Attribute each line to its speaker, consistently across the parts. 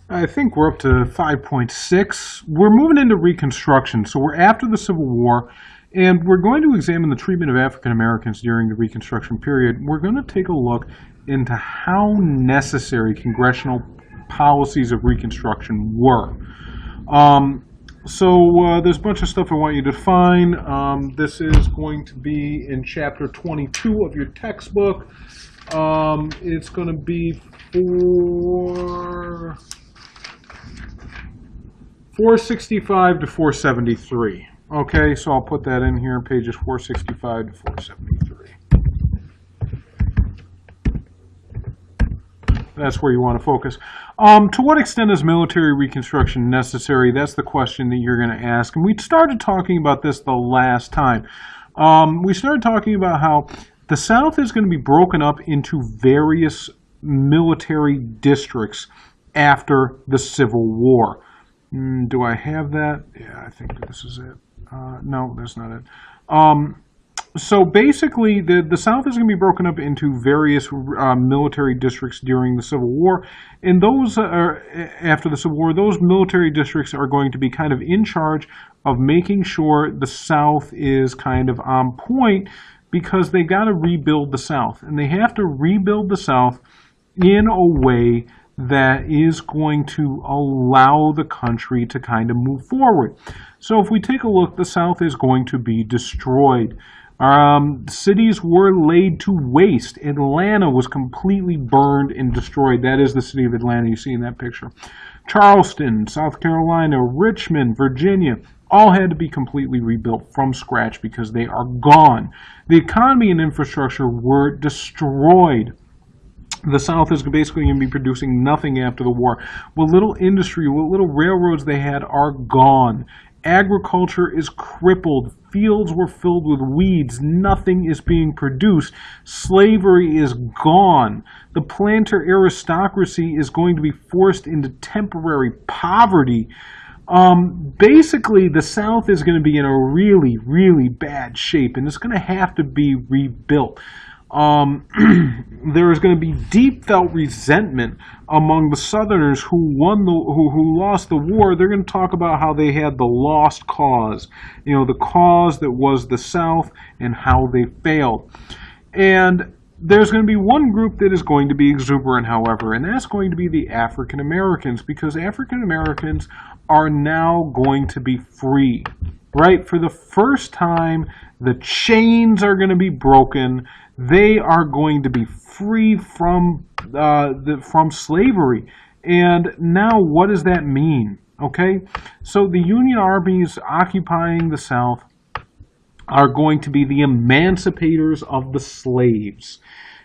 Speaker 1: I think we're up to 5.6. We're moving into Reconstruction, so we're after the Civil War, and we're going to examine the treatment of African Americans during the Reconstruction period. We're going to take a look into how necessary congressional policies of Reconstruction were. There's a bunch of stuff I want you to find. This is going to be in chapter 22 of your textbook. It's going to be for 465 to 473. Okay, so I'll put that in here, pages 465 to 473. That's where you want to focus. To what extent is military reconstruction necessary? That's the question that you're going to ask. And we started talking about this the last time. We started talking about how the South is going to be broken up into various military districts after the Civil War. Do I have that? Yeah, I think this is it. No, that's not it. So basically, the South is going to be broken up into various military districts during the Civil War. And those after the Civil War, those military districts are going to be kind of in charge of making sure the South is kind of on point, because they got to rebuild the South. And they have to rebuild the South in a way that is going to allow the country to kind of move forward. So if we take a look, the South is going to be destroyed. Cities were laid to waste. Atlanta was completely burned and destroyed. That is the city of Atlanta you see in that picture. Charleston, South Carolina, Richmond, Virginia, all had to be completely rebuilt from scratch because they are gone. The economy and infrastructure were destroyed. The South is basically going to be producing nothing after the war. What little industry, what little railroads they had are gone. Agriculture is crippled. Fields were filled with weeds. Nothing is being produced. Slavery is gone. The planter aristocracy is going to be forced into temporary poverty. Basically, the South is going to be in a really, really bad shape, and it's going to have to be rebuilt. There is going to be deep felt resentment among the Southerners who lost the war. They're going to talk about how they had the lost cause, the cause that was the South, and how they failed. And there's going to be one group that is going to be exuberant, however, and that's going to be the African Americans, because African Americans are now going to be free, right? For the first time, the chains are going to be broken. They are going to be free from slavery. And now what does that mean? Okay, so the Union armies occupying the South are going to be the emancipators of the slaves.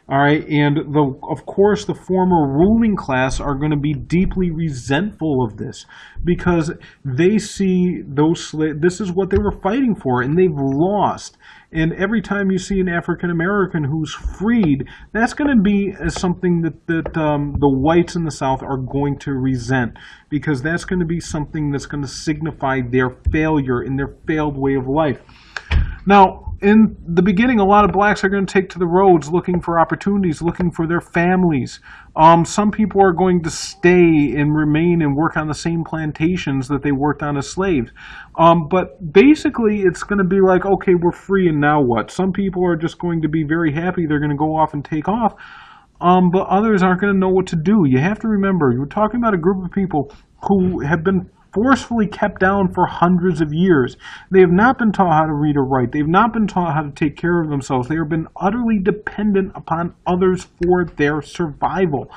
Speaker 1: All right, and of course the former ruling class are going to be deeply resentful of this, because they see those slaves, this is what they were fighting for, and they've lost. And every time you see an African American who's freed, that's going to be something that the whites in the South are going to resent, because that's going to be something that's going to signify their failure in their failed way of life. Now, in the beginning, a lot of blacks are going to take to the roads looking for opportunities, looking for their families. Some people are going to stay and remain and work on the same plantations that they worked on as slaves. But basically, it's going to be like, okay, we're free, and now what? Some people are just going to be very happy. They're going to go off and take off. But others aren't going to know what to do. You have to remember, you're talking about a group of people who have been forcefully kept down for hundreds of years. They have not been taught how to read or write. They have not been taught how to take care of themselves. They have been utterly dependent upon others for their survival.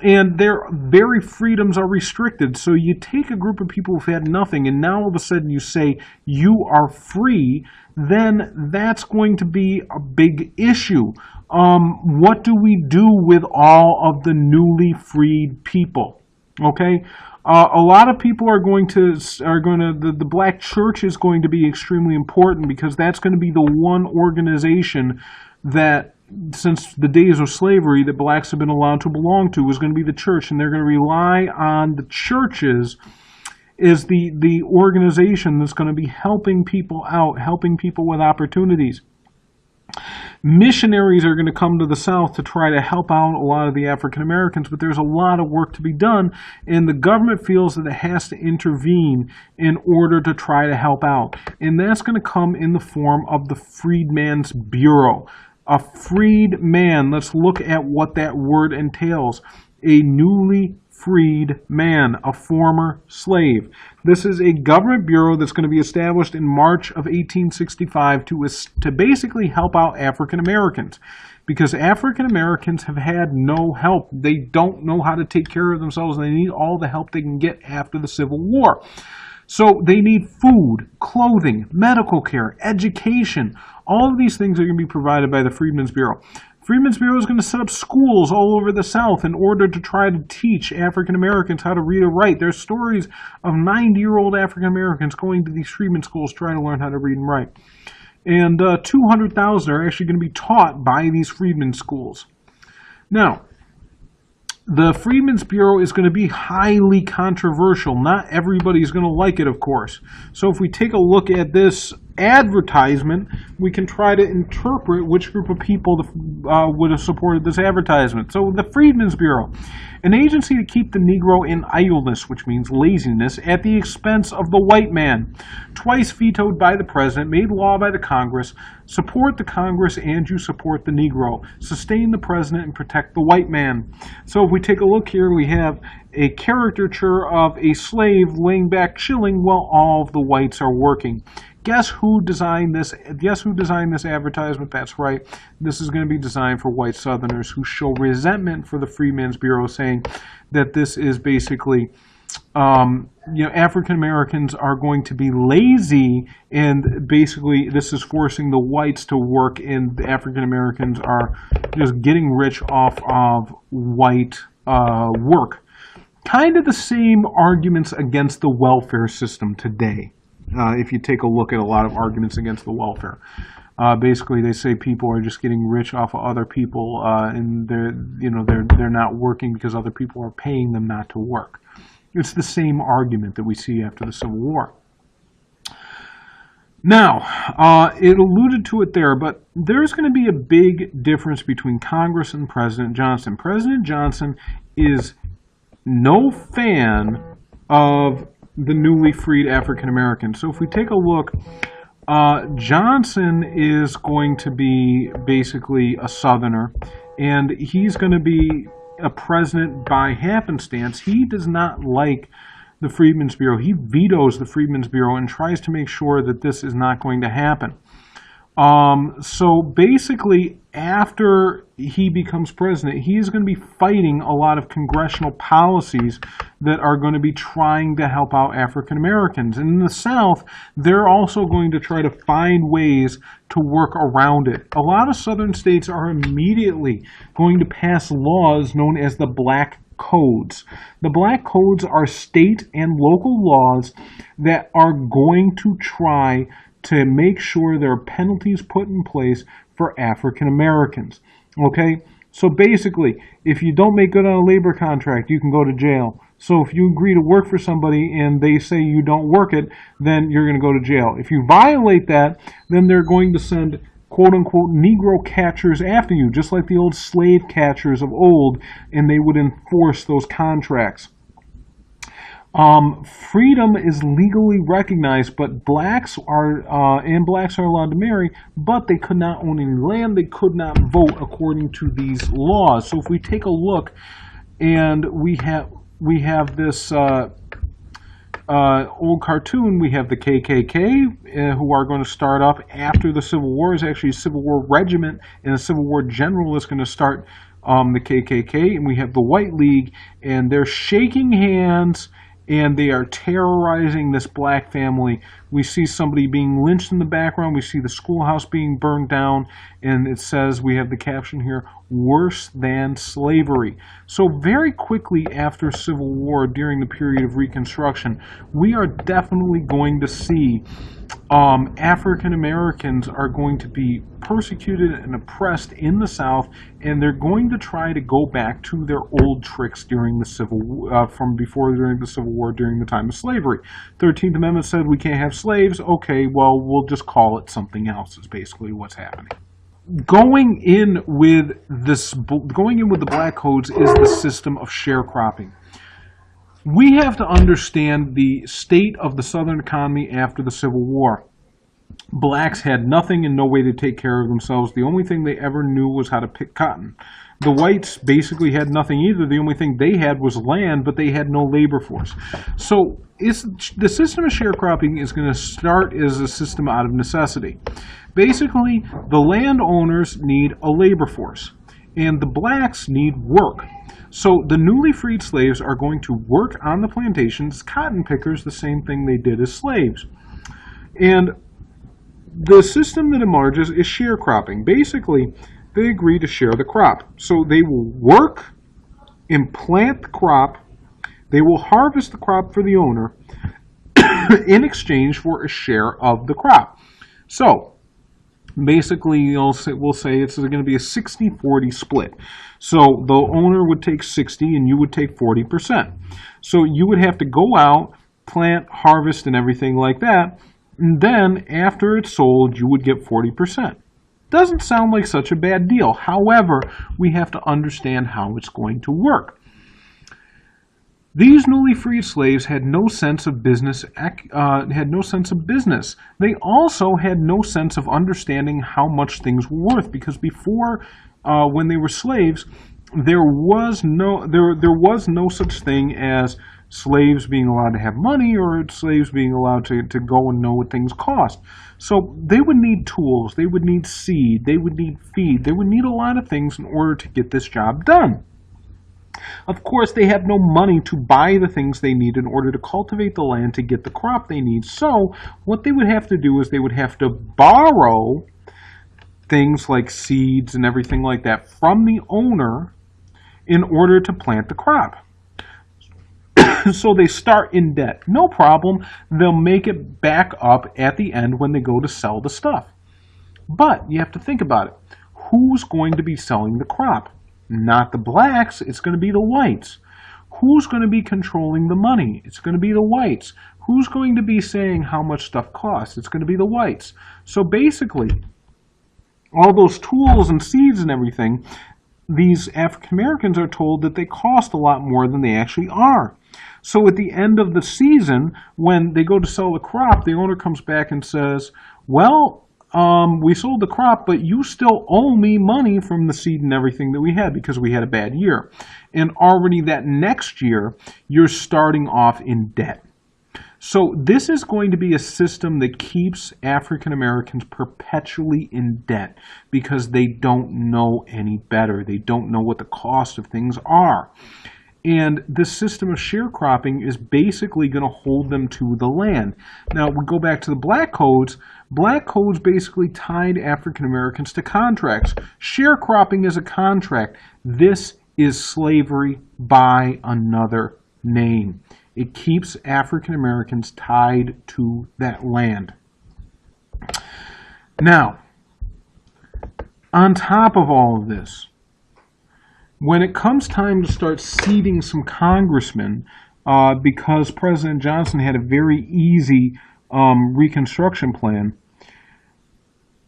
Speaker 1: And their very freedoms are restricted. So you take a group of people who've had nothing, and now all of a sudden you say, you are free, then that's going to be a big issue. What do we do with all of the newly freed people? Okay? A lot of people the black church is going to be extremely important, because that's going to be the one organization that, since the days of slavery, that blacks have been allowed to belong to, is going to be the church. And they're going to rely on the churches as the organization that's going to be helping people out, helping people with opportunities. Missionaries are going to come to the South to try to help out a lot of the African Americans, but there's a lot of work to be done, and the government feels that it has to intervene in order to try to help out. And that's going to come in the form of the Freedmen's Bureau. A freed man, let's look at what that word entails. A newly freed man, a former slave. This is a government bureau that's going to be established in March of 1865 to basically help out African Americans, because African Americans have had no help. They don't know how to take care of themselves, and they need all the help they can get after the Civil War. So they need food, clothing, medical care, education. All of these things are going to be provided by the Freedmen's Bureau. Freedmen's Bureau is going to set up schools all over the South in order to try to teach African Americans how to read and write. There's stories of 90-year-old African Americans going to these freedmen schools trying to learn how to read and write. And 200,000 are actually going to be taught by these freedmen schools. Now, the Freedmen's Bureau is going to be highly controversial. Not everybody is going to like it, of course. So if we take a look at this advertisement, we can try to interpret which group of people would have supported this advertisement. So the Freedmen's Bureau, an agency to keep the Negro in idleness, which means laziness, at the expense of the white man. Twice vetoed by the president, made law by the Congress. Support the Congress and you support the Negro. Sustain the president and protect the white man. So if we take a look here, we have a caricature of a slave laying back chilling while all of the whites are working. Guess who designed this? Guess who designed this advertisement? That's right. This is going to be designed for white Southerners who show resentment for the Freedmen's Bureau, saying that this is basically, African Americans are going to be lazy, and basically this is forcing the whites to work, and the African Americans are just getting rich off of white work. Kind of the same arguments against the welfare system today. If you take a look at a lot of arguments against the welfare, basically they say people are just getting rich off of other people, and they're not working because other people are paying them not to work. It's the same argument that we see after the Civil War. Now, it alluded to it there, but there's going to be a big difference between Congress and President Johnson. President Johnson is no fan of the newly freed African Americans. So if we take a look, Johnson is going to be basically a Southerner, and he's going to be a president by happenstance. He does not like the Freedmen's Bureau. He vetoes the Freedmen's Bureau and tries to make sure that this is not going to happen. So basically, after he becomes president, he's going to be fighting a lot of congressional policies that are going to be trying to help out African Americans. And in the South, they're also going to try to find ways to work around it. A lot of Southern states are immediately going to pass laws known as the Black Codes. The Black Codes are state and local laws that are going to try to make sure there are penalties put in place for African Americans. Okay? So basically, if you don't make good on a labor contract, you can go to jail. So if you agree to work for somebody and they say you don't work it, then you're going to go to jail. If you violate that, then they're going to send quote-unquote Negro catchers after you, just like the old slave catchers of old, and they would enforce those contracts. Freedom is legally recognized, but blacks are allowed to marry, but they could not own any land, they could not vote according to these laws. So if we take a look, and we have this old cartoon, we have the KKK, who are going to start up after the Civil War. Is actually a Civil War regiment, and a Civil War general is going to start the KKK, and we have the White League, and they're shaking hands, and they are terrorizing this black family. We see somebody being lynched in the background. We see the schoolhouse being burned down. And it says, we have the caption here, worse than slavery. So very quickly after Civil War, during the period of Reconstruction, we are definitely going to see African Americans are going to be persecuted and oppressed in the South, and they're going to try to go back to their old tricks during the during the Civil War, during the time of slavery. 13th Amendment said we can't have slaves. Okay, well, we'll just call it something else, is basically what's happening. Going in with the black codes is the system of sharecropping. We have to understand the state of the Southern economy after the Civil War. Blacks had nothing and no way to take care of themselves. The only thing they ever knew was how to pick cotton. The whites basically had nothing either. The only thing they had was land, but they had no labor force. So the system of sharecropping is going to start as a system out of necessity. Basically, the landowners need a labor force, and the blacks need work. So the newly freed slaves are going to work on the plantations, cotton pickers, the same thing they did as slaves. And the system that emerges is sharecropping. Basically, they agree to share the crop. So they will work and plant the crop. They will harvest the crop for the owner in exchange for a share of the crop. So basically, we'll say it's going to be a 60-40 split. So the owner would take 60 and you would take 40%. So you would have to go out, plant, harvest, and everything like that. And then after it's sold, you would get 40%. Doesn't sound like such a bad deal. However, we have to understand how it's going to work. These newly freed slaves had no sense of business. They also had no sense of understanding how much things were worth, because before, when they were slaves, there was no such thing as slaves being allowed to have money or slaves being allowed to go and know what things cost. So they would need tools, they would need seed, they would need feed, they would need a lot of things in order to get this job done. Of course, they had no money to buy the things they need in order to cultivate the land to get the crop they need. So what they would have to do is they would have to borrow things like seeds and everything like that from the owner in order to plant the crop. So they start in debt. No problem. They'll make it back up at the end when they go to sell the stuff. But you have to think about it. Who's going to be selling the crop? Not the blacks. It's going to be the whites. Who's going to be controlling the money? It's going to be the whites. Who's going to be saying how much stuff costs? It's going to be the whites. So basically, all those tools and seeds and everything, these African Americans are told that they cost a lot more than they actually are. So at the end of the season, when they go to sell the crop, the owner comes back and says, well, we sold the crop, but you still owe me money from the seed and everything that we had because we had a bad year. And already that next year, you're starting off in debt. So this is going to be a system that keeps African Americans perpetually in debt because they don't know any better. They don't know what the cost of things are. And this system of sharecropping is basically going to hold them to the land. Now, we go back to the black codes. Black codes basically tied African Americans to contracts. Sharecropping is a contract. This is slavery by another name. It keeps African Americans tied to that land. Now, on top of all of this, when it comes time to start seating some congressmen, because President Johnson had a very easy Reconstruction plan,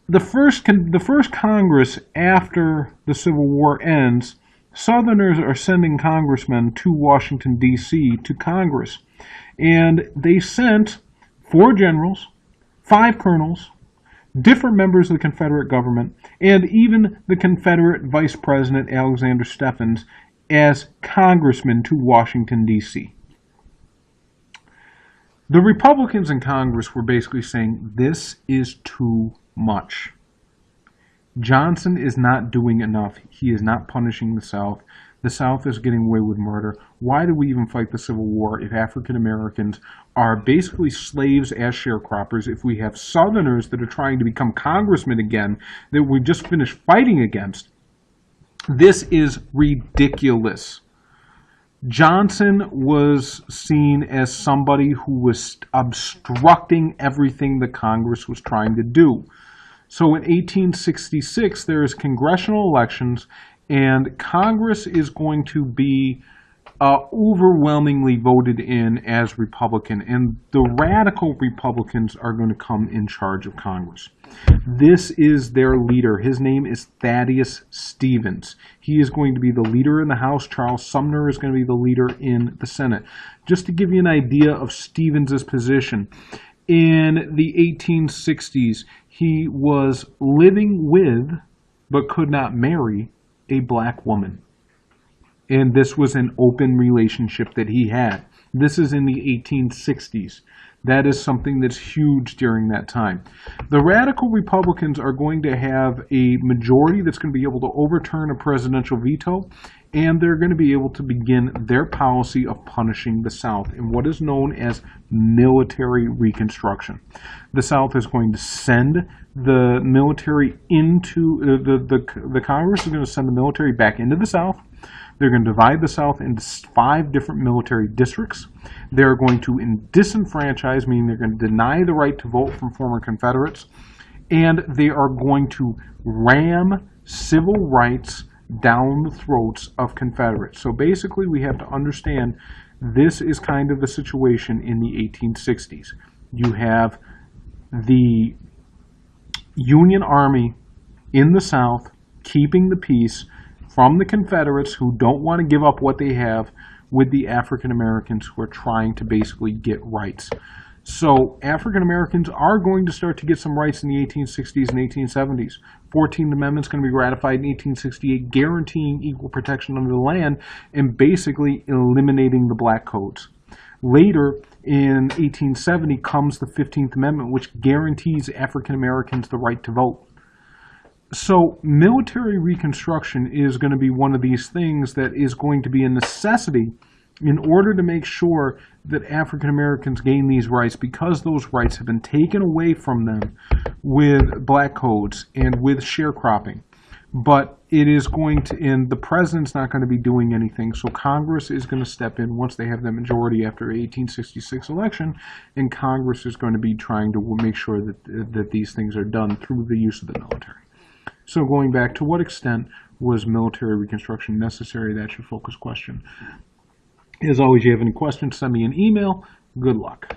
Speaker 1: the first Congress after the Civil War ends, Southerners are sending congressmen to Washington, D.C. to Congress. And they sent 4 generals, 5 colonels, different members of the Confederate government, and even the Confederate Vice President Alexander Stephens as congressmen to Washington, D.C. The Republicans in Congress were basically saying, this is too much. Johnson is not doing enough. He is not punishing the South. The South is getting away with murder. Why do we even fight the Civil War if African Americans are basically slaves as sharecroppers, if we have Southerners that are trying to become congressmen again that we just finished fighting against? This is ridiculous. Johnson was seen as somebody who was obstructing everything that Congress was trying to do. So in 1866, there is congressional elections, and Congress is going to be overwhelmingly voted in as Republican, and the radical Republicans are going to come in charge of Congress. This is their leader. His name is Thaddeus Stevens. He is going to be the leader in the House. Charles Sumner is going to be the leader in the Senate. Just to give you an idea of Stevens's position, in the 1860s, he was living with, but could not marry, a black woman. And this was an open relationship that he had. This is in the 1860s. That is something that's huge during that time. The radical Republicans are going to have a majority that's going to be able to overturn a presidential veto, and they're going to be able to begin their policy of punishing the South in what is known as military reconstruction. The South is going to send the military into, the Congress is going to send the military back into the South. They're going to divide the South into 5 different military districts. They're going to disenfranchise, meaning they're going to deny the right to vote from former Confederates. And they are going to ram civil rights down the throats of Confederates. So basically, we have to understand this is kind of the situation in the 1860s. You have the Union Army in the South keeping the peace from the Confederates who don't want to give up what they have with the African Americans who are trying to basically get rights. So African Americans are going to start to get some rights in the 1860s and 1870s. 14th Amendment is going to be ratified in 1868, guaranteeing equal protection under the land and basically eliminating the black codes. Later, in 1870, comes the 15th Amendment, which guarantees African Americans the right to vote. So military reconstruction is going to be one of these things that is going to be a necessity in order to make sure that African Americans gain these rights, because those rights have been taken away from them with black codes and with sharecropping. But it is going to, and the president's not going to be doing anything, so Congress is going to step in once they have the majority after the 1866 election, and Congress is going to be trying to make sure that these things are done through the use of the military. So going back, to what extent was military reconstruction necessary? That's your focus question. As always, you have any questions, send me an email. Good luck.